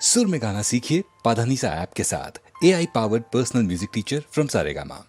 सुर में गाना सीखिए पाधानीसा ऐप के साथ। AI powered personal music teacher from Saregama.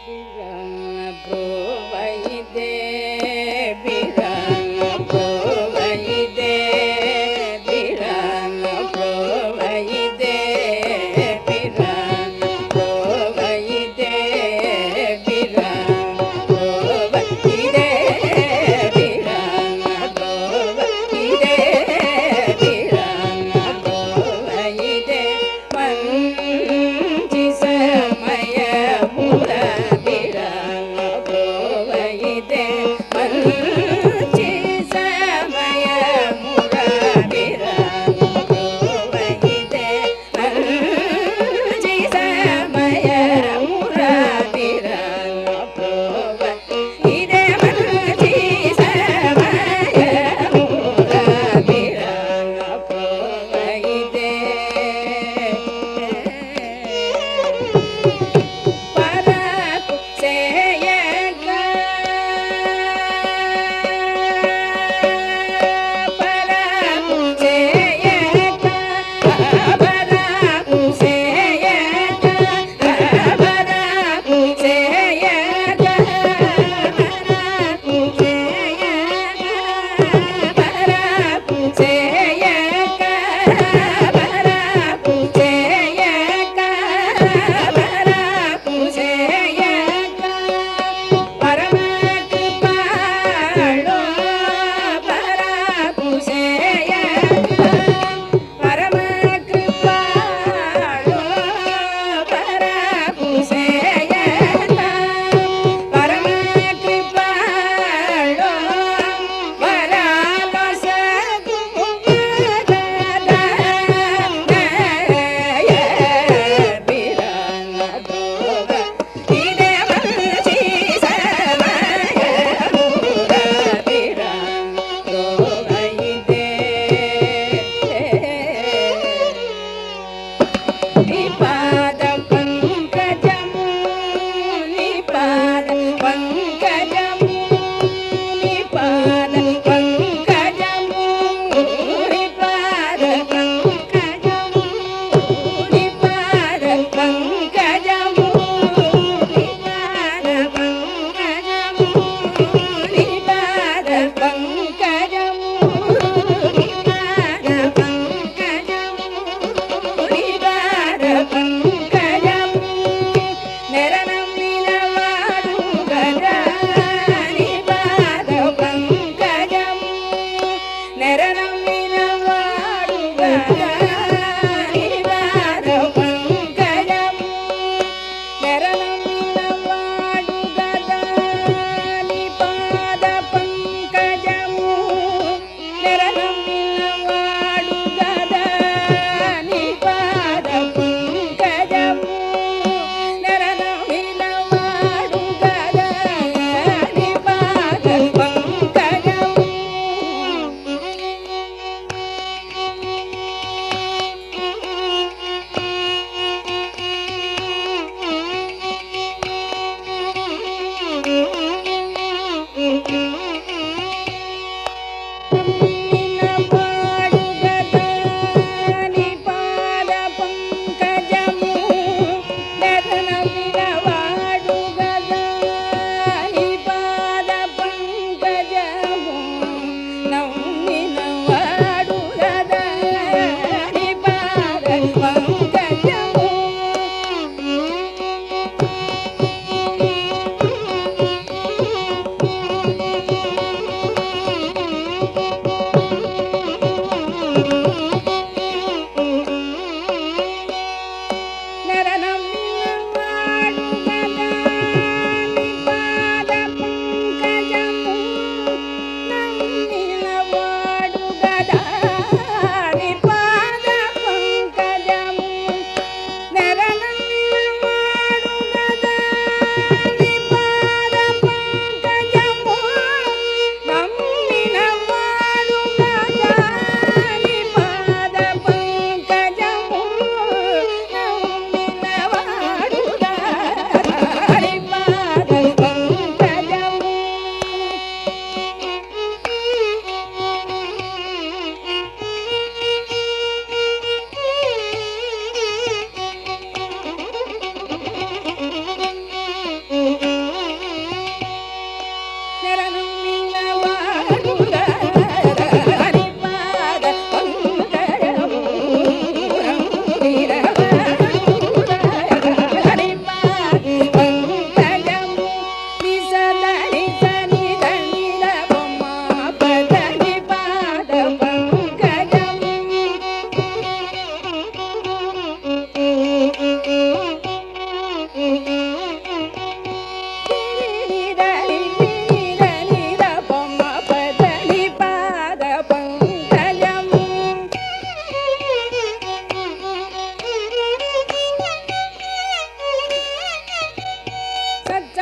Provide, Birana provide, Birana provide, Birana provide, Birana provide, Birana provide, Birana provide, manji samaya pura Birana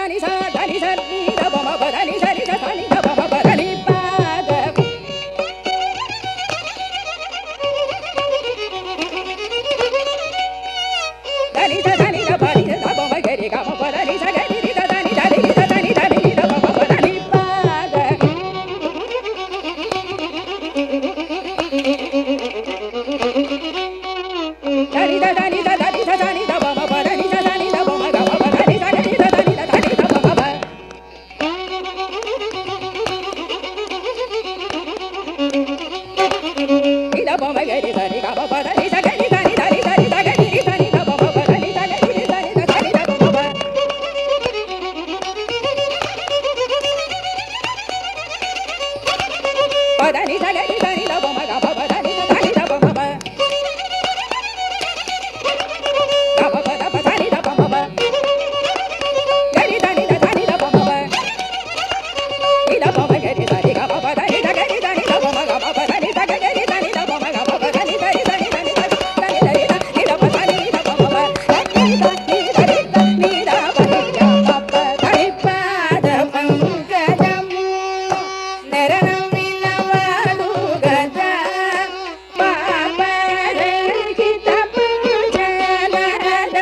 దని స దని స ని ద ప మ ప దని స ని ద స ని ద ప మ ప దని ప ద దని స దని ద ప ని ద ప మ గ రి గ మ ప దని స గ రి రి ద దని ద రి రి ద దని ద రి రి ద ప మ ప దని ప ద దని ద దని ద దని ద దని ద ప మ ప దని ద దని ద ప మ గ మ ప దని స గ రి ద దని ద దని ద ప మ ప ని ద ప మ గ రి ద రి గ మ ప దని స గ రి ద ని ద ని ద ని ద గ రి రి ద ని ద ప మ ప దని స గ రి రి ద ని ద ద ని ద ప మ ప ప దని స గ రి ద ని ద ప మ గ మ ప దని ద దని ద ప మ ప గ మ ప ద ప దని ద ప మ ప గ రి ద ని ద దని ద ప మ ప ని ద ప మ గ రి ద రి గ మ ప దని ద గ రి ద ని ద ప మ గ మ ప దని ద గ రి ద ని ద ప మ గ మ ప దని ద రి ద ని ద ని ద ని ద ని ద రి ద ని ద ప దని ద ప మ ప దని ద ని ద రి ద ని ద ప ని గ మ ప దని ప ద పంకజము నరనం వినవాడు గజ పాప రహిత పూజన ద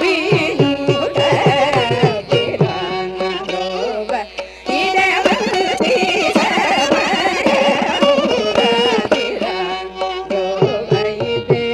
వినుట పిరాన రోవ ఇదవంతి సమయముర పిరాన రోవ ఇదే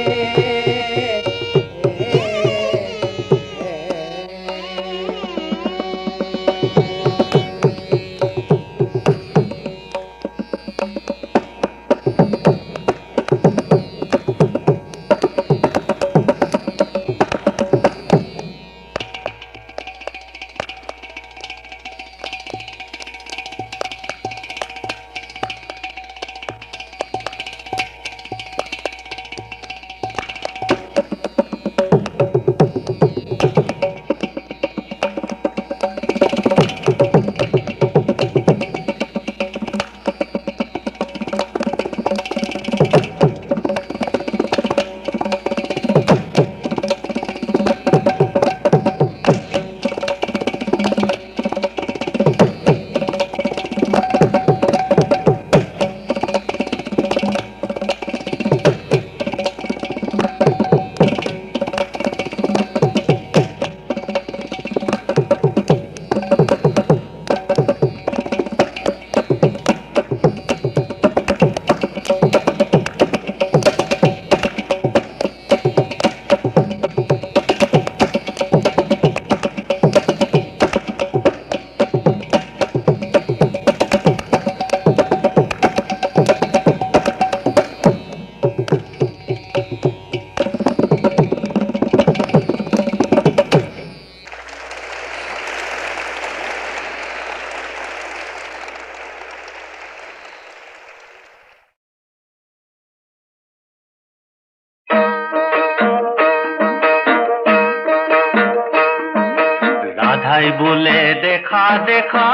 রাধাই বলে দেখা দেখা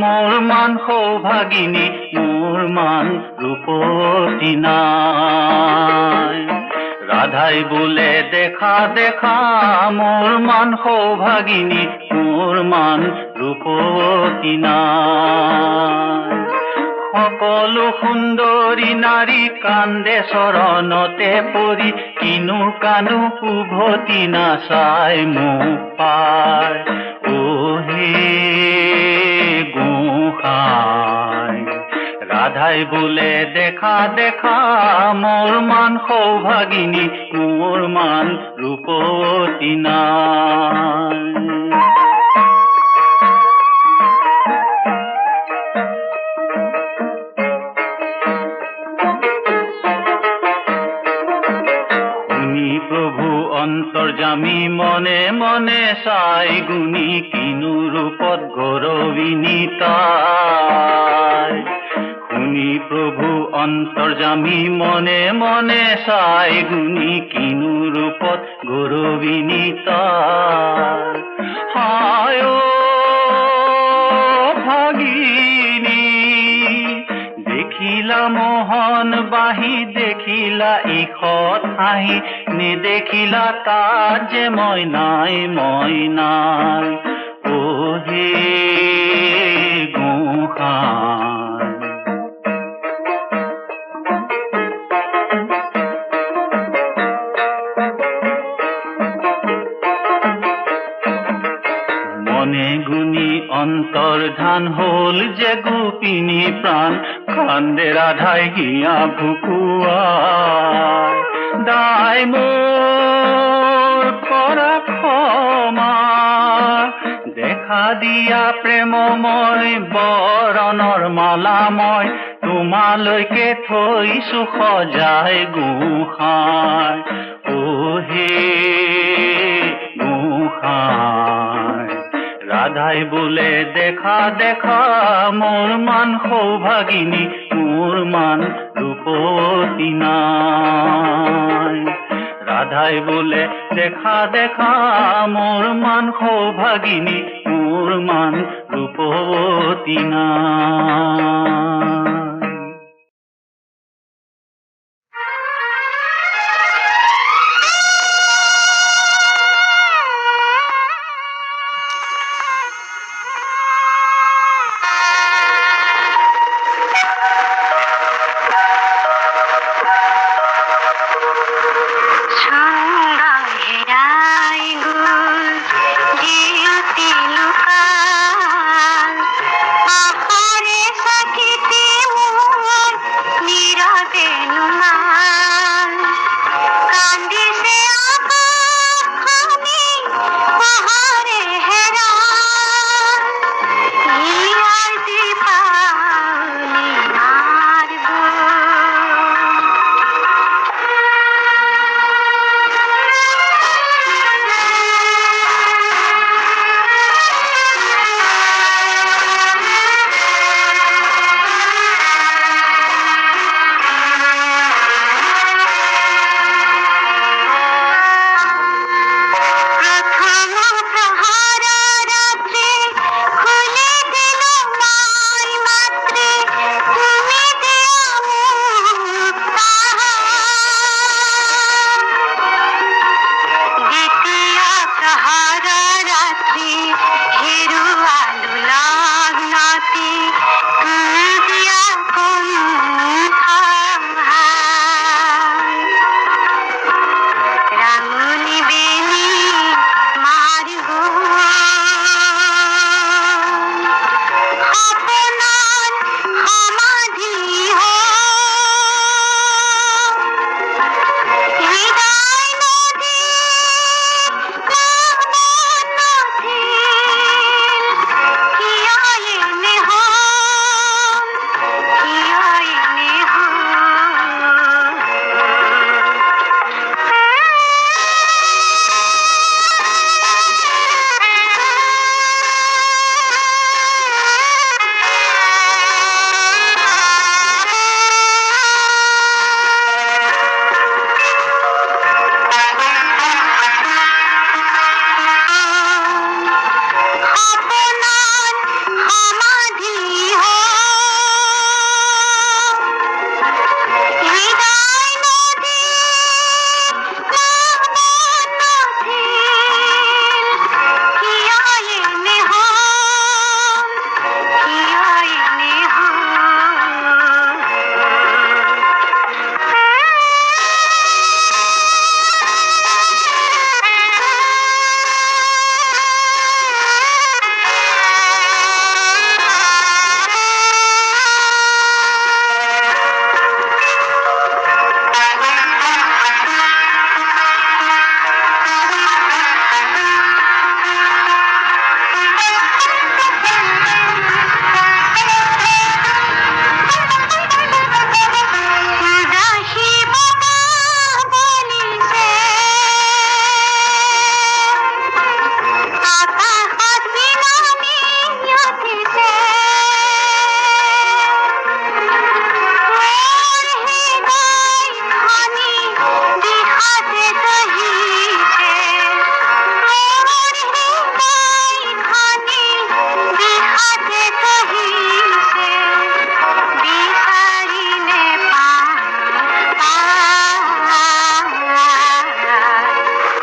মোর মান সৌভাগিনী মোর মান রূপতী নাই রাধাই বলে দেখা দেখা মোর মান সৌভাগিনী মোর মান রূপতী নাই সকলো সুন্দৰী নাৰী কান্দে চৰণতে পৰি কিনো কানো উভতি নাচাই মোক পায় ও হে গোসাঁই ৰাধাই বোলে দেখা দেখা মোৰ মান সৌভাগিনী মোৰ মান ৰূপতী নাই অন্তৰ্যামী মনে মনে চাই গুণী কিনো ৰূপত গৌৰবিনী তাই শুনি প্ৰভু অন্তৰ্যামী মনে মনে চাই গুণী কিনো ৰূপত গৌৰবিনী তাই হায় ও ভাগিনী দেখিলা মোহন বাহি দেখিলা ইখত হাঁহি নেদেখিলা তাত যে মই নাই ও হে মনে গুণি অন্তৰ্ধান হ'ল যে গোপিনী প্ৰাণ কান্দে ৰাধাই হিয়া ভুকুৱাই দাই মোৰ কৰা ক্ষমা দেখা দিয়া প্ৰেমময় বৰণৰ মালা মই তোমালৈকে থৈছো সজাই গোসাঁই ও হে গোসাঁই ৰাধাই বোলে দেখা দেখা মোৰ মান সৌভাগিনী মোৰ মান ৰূপতী নাই ৰাধাই বোলে দেখা দেখা মোৰ মান সৌভাগিনী মোৰ মান ৰূপতী নাই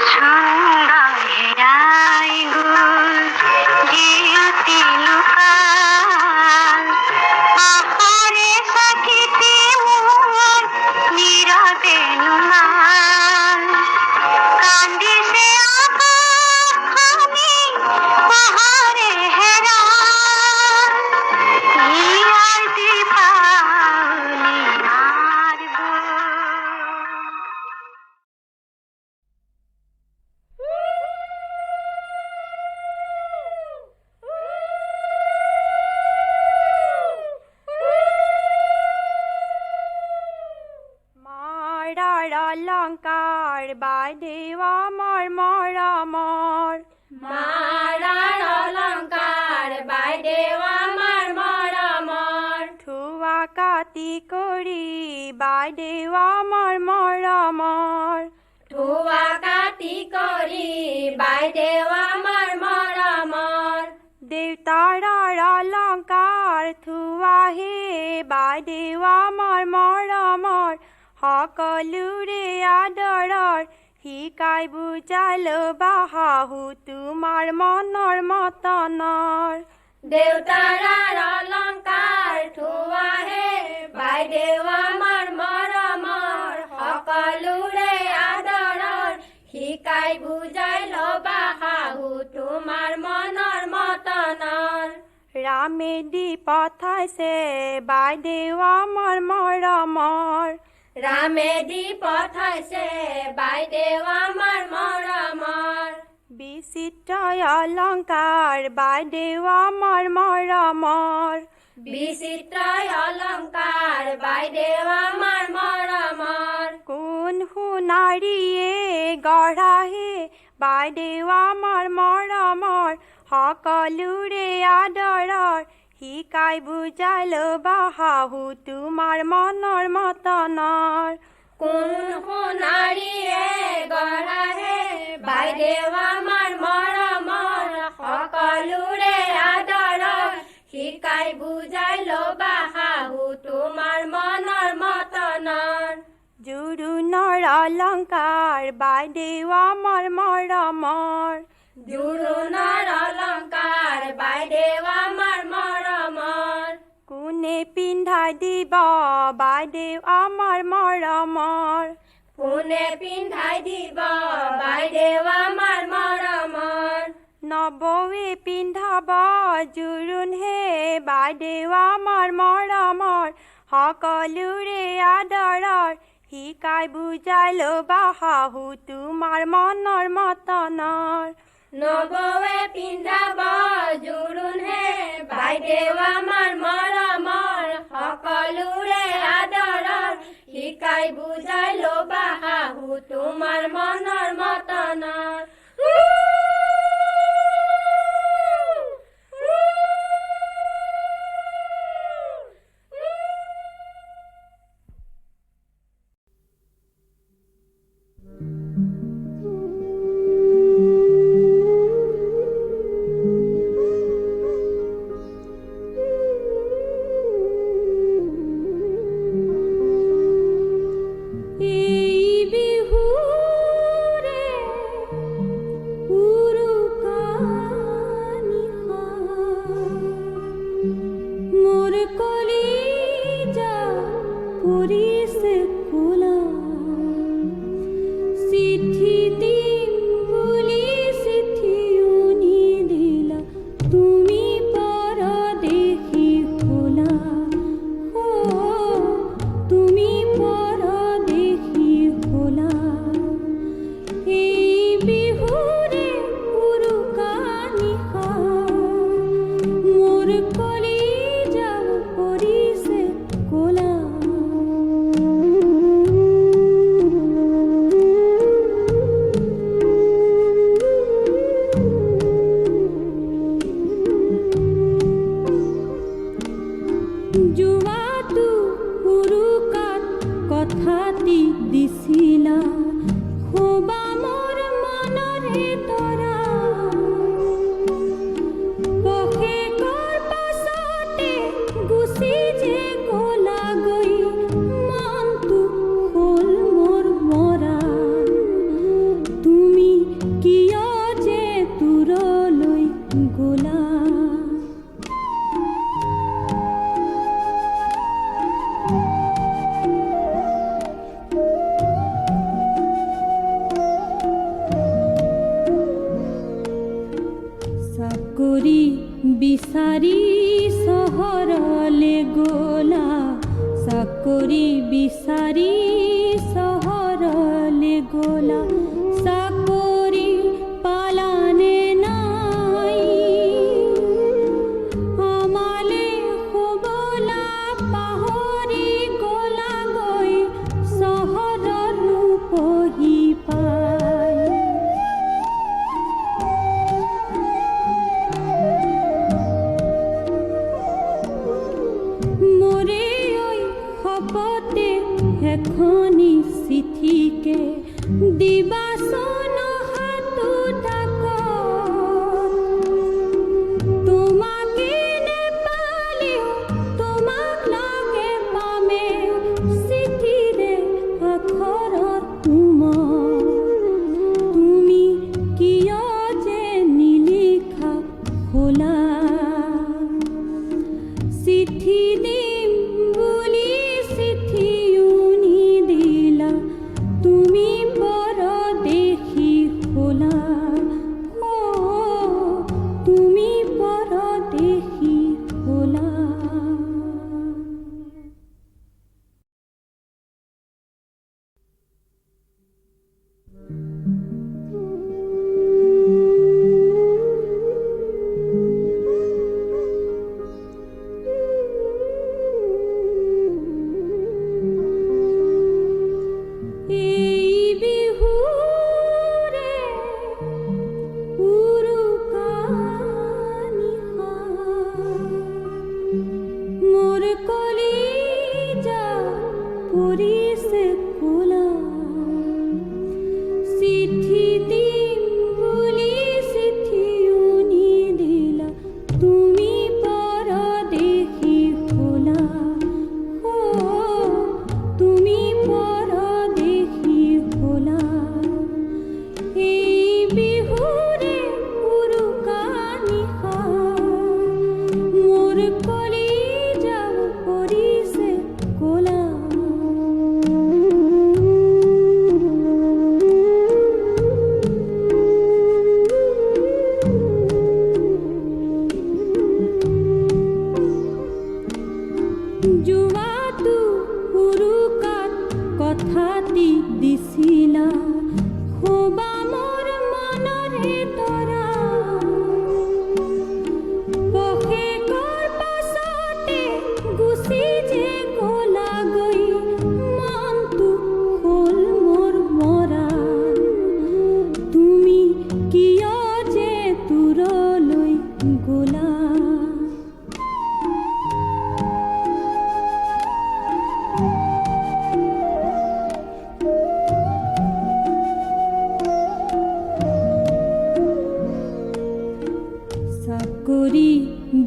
Sungai Rai Gu অলংকাৰ বাইদেউ আমাৰ মৰমৰ মাৰাৰ অলংকাৰ বাইদেউ আমাৰ মৰমৰ থোৱা কাটি কৰি বাইদেউ আমাৰ মৰমৰ ধোৱা কাটি কৰি বাইদেউ আমাৰ মৰমৰ দেউতাৰ অলংকাৰ থোৱাহে বাইদেউ আমাৰ মৰমৰ সকলোৰে আদৰৰ শিকাই বুজাই ল'বা শাহু তোমাৰ মনৰ মতনৰ দেউতাৰ অলংকাৰ থোৱাহে বাইদেউ আমাৰ মৰমৰ সকলোৰে আদৰৰ শিকাই বুজাই ল'বা শাহু তোমাৰ মনৰ মতনৰ ৰামেদি পঠাইছে বাইদেউ আমাৰ মৰমৰ ৰামেদি পঠাইছে বাইদেউ আমাৰ মৰমৰ বিচিত্ৰ অলংকাৰ বাইদেউ আমাৰ মৰমৰ বিচিত্ৰ অলংকাৰ বাইদেউ আমাৰ মৰমৰ কোন সোণাৰীয়ে গঢ়াহে বাইদেউ আমাৰ মৰমৰ সকলোৰে আদৰৰ শিকাই বুজাই ল'বা শাহু তোমাৰ মনৰ মতনৰ কোন সোণাৰীয়ে গঢ়াহে বাইদেউ আমাৰ মৰমৰ সকলোৰে আদৰৰ শিকাই বুজাই ল'বা শাহু তোমাৰ মনৰ মতনৰ জোৰোণৰ অলংকাৰ বাইদেউ আমাৰ মৰমৰ জোৰোণৰ অলংকাৰ বাইদেউ আমাৰ মৰমৰ কোনে পিন্ধাই দিব বাইদেউ আমাৰ মৰমৰ কোনে পিন্ধাই দিব বাইদেউ আমাৰ মৰমৰ নবৌৱে পিন্ধাব জোৰোণ হে বাইদেউ আমাৰ মৰমৰ সকলোৰে আদৰৰ শিকাই বুজাই ল'বা শাহু তোমাৰ মনৰ মতনৰ নবৌৱে পিন্ধাব জোৰোণ হে বাইদেউ আমাৰ মৰমৰ সকলোৰে আদৰৰ শিকাই বুজাই ল'বা শাহু তোমাৰ মনৰ মতনৰ বিচাৰি চহৰলে গলা চাকৰি বিচাৰি চহৰলে গলা চাকৰি পালানে নাই আমালে শুবলা পাহৰি গলা গৈ চহৰৰ ৰূপ খোলা চিঠি দিম বুলি চিঠিও নিদিলা তুমি পৰদেশী হলা তুমি পৰদেশী হলা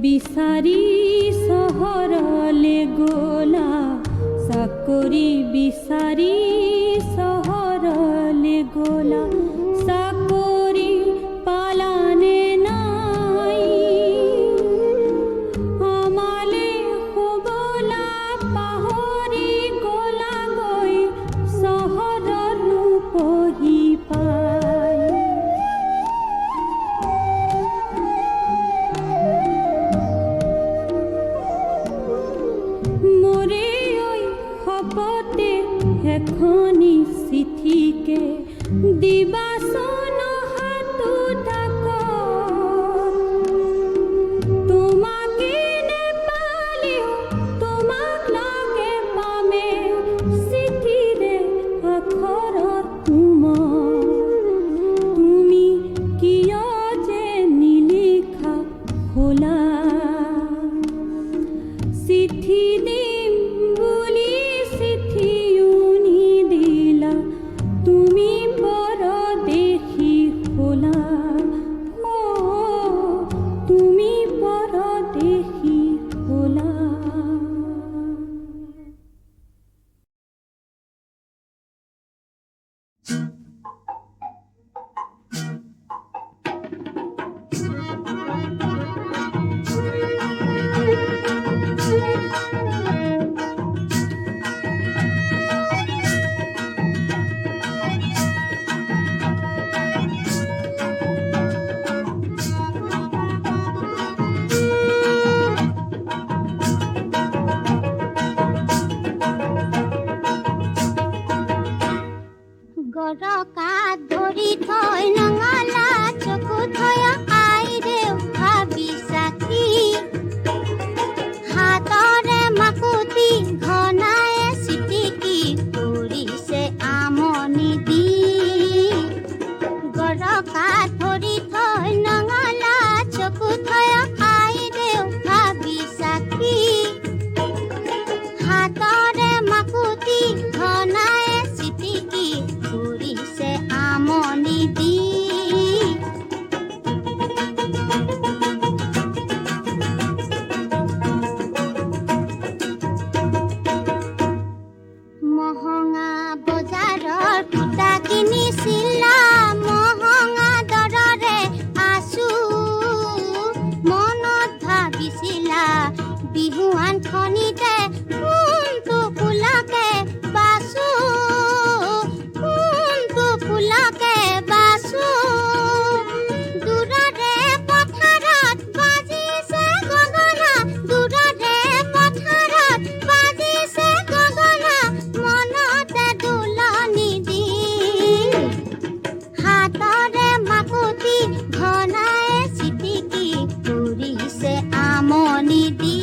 বিচাৰি চহৰলে গলা চাকৰি বিচাৰি চহৰলে গলা চাকৰি পালানে নাই আমালে হবলা পাহৰি গলা গৈ চহৰৰ ৰূপহী পাই এখনি চিঠিকে দিবা বিহুৱান খনিতে কোনটো ফুলকে বাচো, কোনটো ফুলকে বাচো। দূৰৰে পথাৰত বাজিছে গগনা, দূৰৰে পথাৰত বাজিছে গগনা, মনতে দুলনি দি হাতৰে মাকুতি ঘনাই চিটিকি কৰিছে আমনি দি।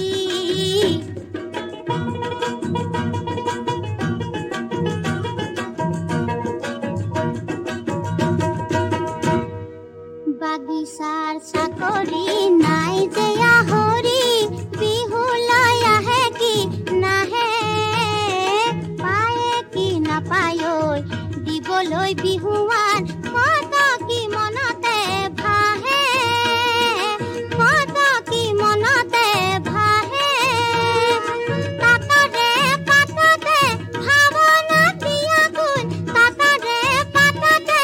বাগিচাৰ চাকৰি নাই যে আহৰি, বিহুলৈ আহে কি নাহে, পায়ে কি নাপায় দিবলৈ বিহুৱান, কত কি মনতে ভাহে, কত কি মনতে ভাহে। তাতৰে পাততে ভাৱনা পিয়াকুল, তাতৰে পাততে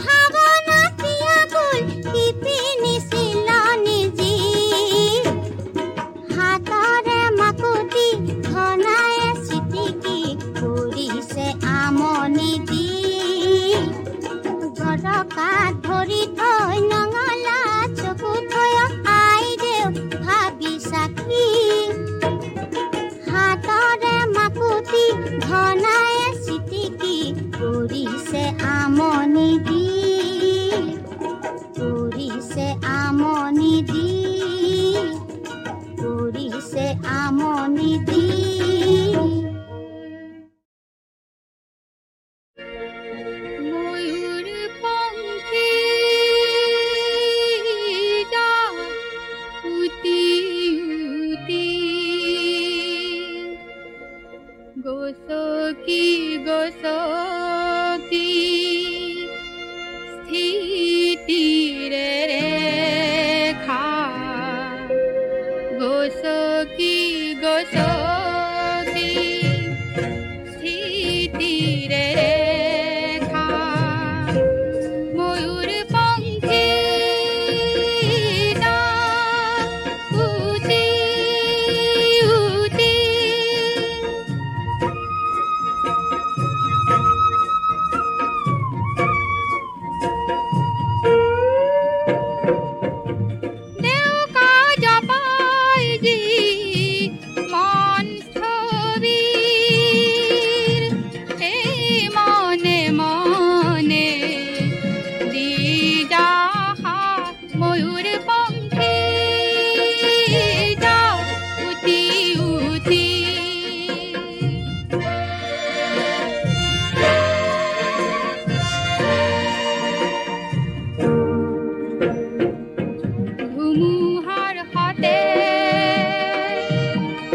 ভাৱনা পিয়াকুল, শিপিনী চিলনি যি হাতৰে মাকুতি ঘনাই চিটিকি কৰিছে আমনি দি। গৰকাত ধৰি থৈ নঙলা চকু থৈ আইদেউ ভাবিছা কি, হাতৰে মাকুতি ঘনাই চিটিকি কৰিছে আমনি দি, কৰিছে আমনি দি, কৰিছে আমনি দি। ময়ূর পঙ্খী যা উতি উতি, গোসকি গোসকি স্থিতির রেখা, গোসকি গোসকি স্থিতির রেখা। ময়ূর পঙ্খী যা উতি উতি, দেউকা জপাই জি মন স্থবির, এই মনে মনে দি যাহা ময়ূর পঙ্খী যা উতি উতি। ধুমুহার হাতে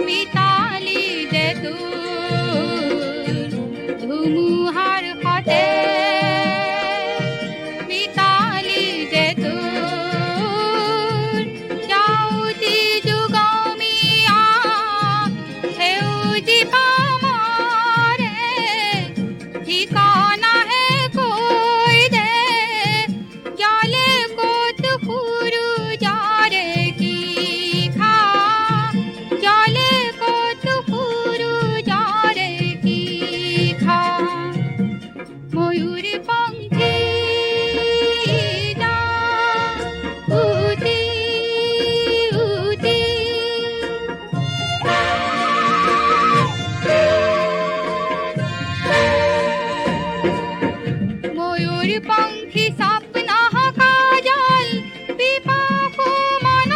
মিতালি যে তুর, ধুমুহার হাতে মিতালি যে তুর, যাউজি যুগমিয়া সেউজি পামারে, ঠিকানা হে কই দে জালে কত ফুরু যারে কি খা, জালে কত ফুরু যারে কি খা। ময়ূর পঙ্খী যা উতি উতি, ময়ূর পঙ্খী স্বপ্ন কাজল বিপাকু মন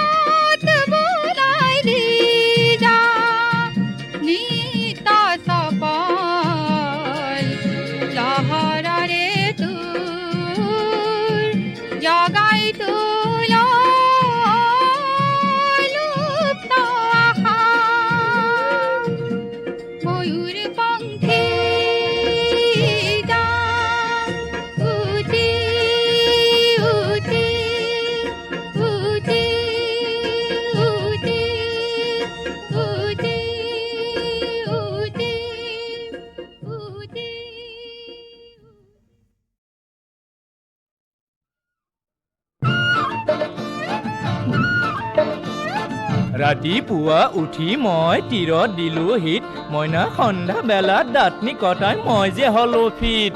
ৰাতিপুৱা উঠি মই তীৰত দিলো হিট মইনা সন্ধ্যা বেলা দাঁতনি কটাই মই যে হলো ফিট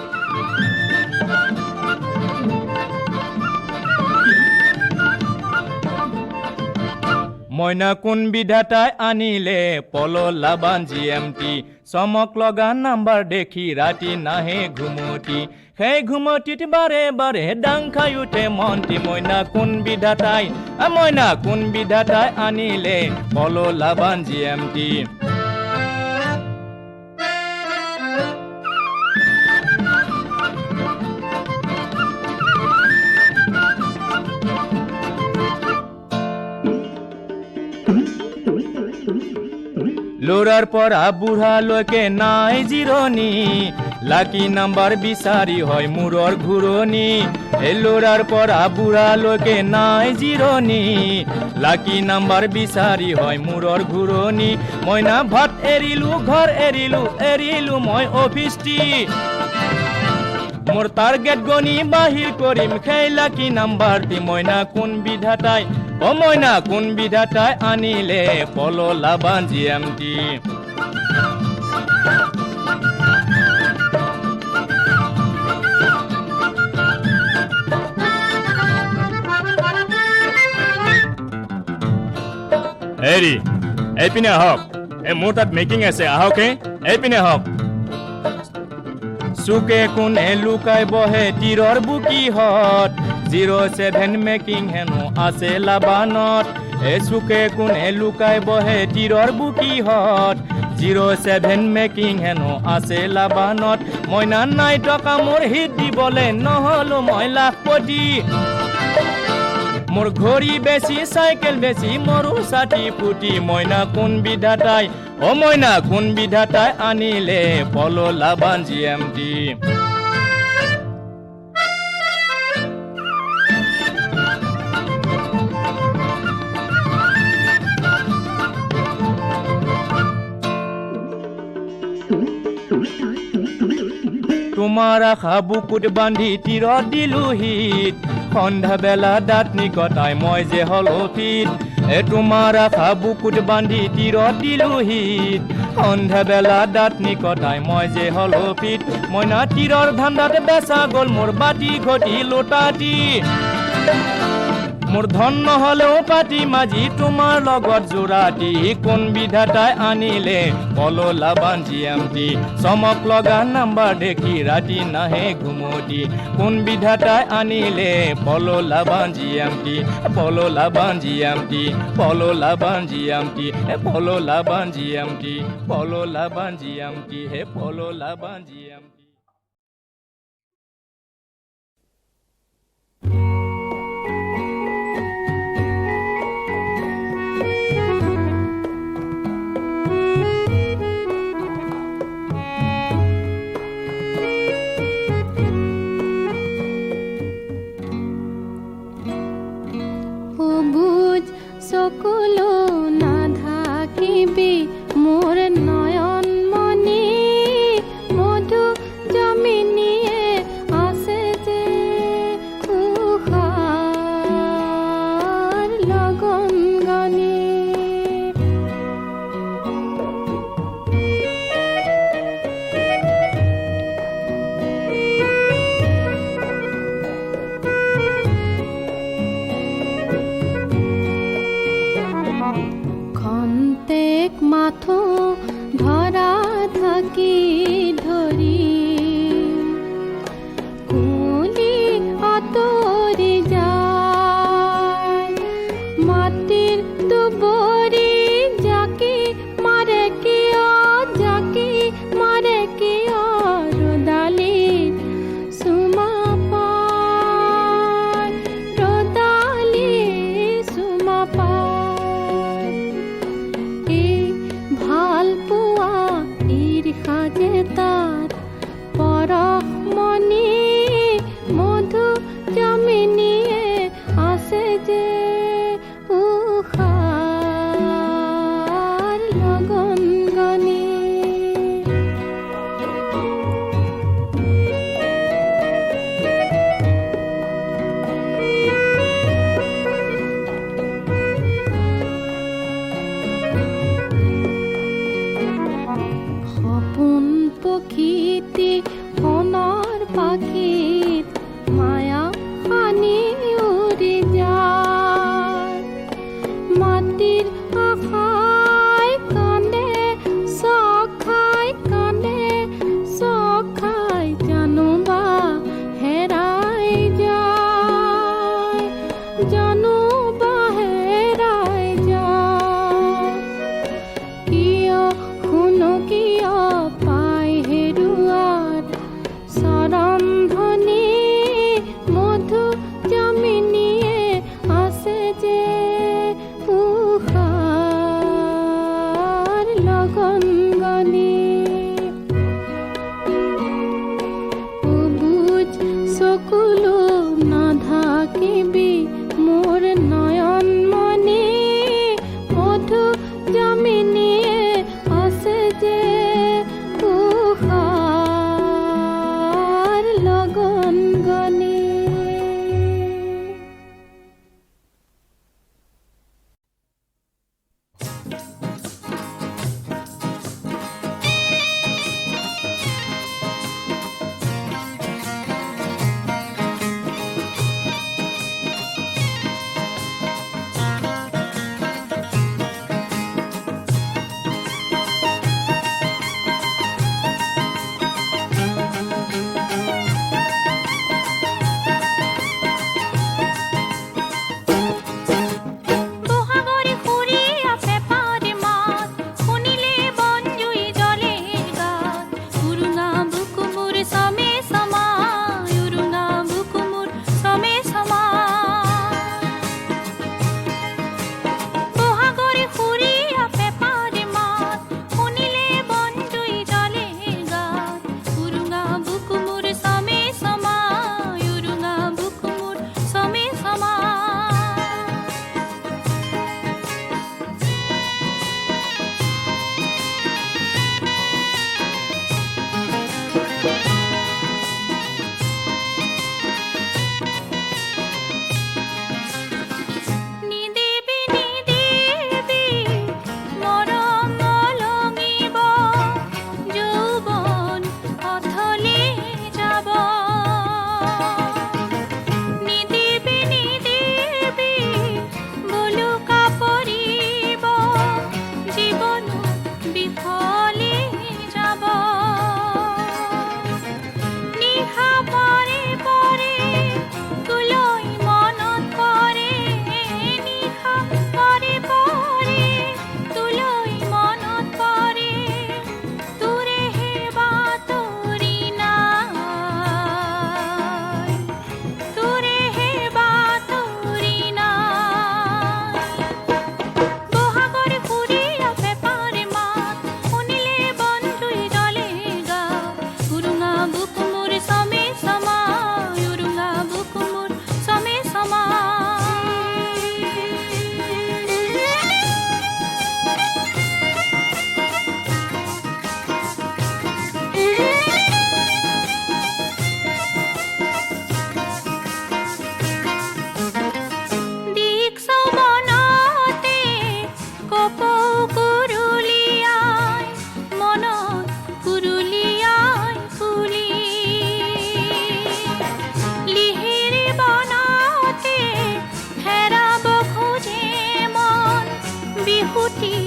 মইনা কোন বিধাতাই আনিলে পললা বাঞ্জি এমটি চমক লগা নাম্বাৰ দেখি ৰাতি নাহে ঘুমতি সেই ঘুমতিত বাৰে বাৰে ডাং খাই উঠে মন্তি মইনা কোন বিধাতাই আনিলে পললা বাঞ্জি এমটি ল'ৰাৰ পৰা বুঢ়ালৈকে নাই জিৰণি লাকি নাম্বাৰ বিচাৰি হয় মূৰৰ ঘূৰণি এই ল'ৰাৰ পৰা বুঢ়ালৈকে নাই জিৰণি লাকি নাম্বাৰ বিচাৰি হয় মূৰৰ ঘূৰণি মইনা ভাত এৰিলো ঘৰ এৰিলো মই অফিচটি মোৰ টাৰ্গেট গনি বাহিৰ কৰিম সেই লাকি নাম্বাৰটি মইনা কোন বিধাতাই আনিলে পললা বাঞ্জি এমটি হেৰি এইপিনে আহক মোৰ তাত মেকিং আছে আহকে এইপিনে আহক চুকে কোনে লুকাই বহে তীৰৰ বুকিহত 07 মেকিং হেনো আছে লাবানত এ চুকে কোনে লুকাই বহে তীৰৰ বুকিহত 07 মেকিং হেনো আছে লাবানত মইনা নাই টকা মোৰ হিট দিবলে নহলো মই লাখপতি মোৰ ঘড়ী বেছি চাইকেল বেছি মৰু ছাতি ফুটি মইনা কোন বিধাতাই আনিলে পললা বাঞ্জি এমটি তোমাৰ আশা বুকুত বান্ধি তীৰত দিলো হিট সন্ধ্যা বেলা দাঁতনি কটাই মই যে হলো ফিট তোমাৰ আশা বুকুত বান্ধি তীৰত দিলো হিট সন্ধ্যা বেলা দাঁতনি কটাই মই যে হলো ফিট মইনা তীৰৰ ধান্দাত বেচা গ'ল মোৰ বাটি ঘটি লোটাটি মোৰ ধন নহলেও পাতি মাজি তোমাৰ লগত জোৰাটি কোন বিধাতাই আনিলে পললা বাঞ্জি এমটি চমক লগা নাম্বাৰ দেখি ৰাতি নাহে ঘুমতি কোন বিধাতাই আনিলে পললা বাঞ্জি এমটি পললা বাঞ্জি এমটি পললা বাঞ্জি এমটি পললা বাঞ্জি এমটি পললা বাঞ্জি এমটি হে পললা বাঞ্জি এমটি সকলো নাথাকিবি মোৰ নয়ন মনি মধু জমিনিয়ে আছে যে উষাৰ লগন গনি মাথো ধৰা থাকি ধৰি কুলি আঁতৰি যায় মাটিৰ দুবৰি জাকি মাৰে কিয় ৰদালিত চুমা পায় ভাল পোৱা ঈৰ্ষা যে তাত পৰশ মনি মধু জমিনিয়ে আছে যে উষাৰ ফুটি